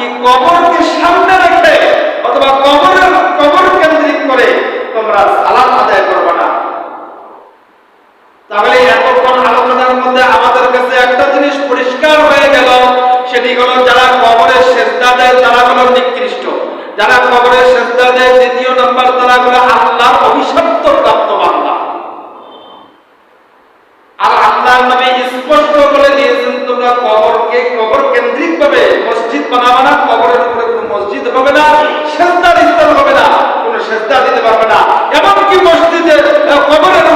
কি কবরকে সামনে রেখে অথবা কবর কেন্দ্রিক করে তোমরা সালাত আদায় করবে না। তাহলে এতক্ষণ আলোচনার মধ্যে আমাদের কাছে একটা জিনিস পরিষ্কার হয়ে গেল, সেটি হলো যারা কবরে সেজদা দেয় তারা হলো নিকৃষ্ট। যারা কবরে সেজদা দেয় দ্বিতীয় নম্বর তারা হলো আল্লাহর অভিশপ্ত প্রাপ্ত বান্দা। আর আল্লাহর নবী স্পষ্ট বলে দিয়েছেন তোমরা কবর কেন্দ্রিক ভাবে মসজিদ বানাবে না, কবরের উপরে কোনো মসজিদ হবে না, সেজদার স্থান হবে না, কোনো সেজদা দিতে পারবে না। এমনকি মসজিদে কবরের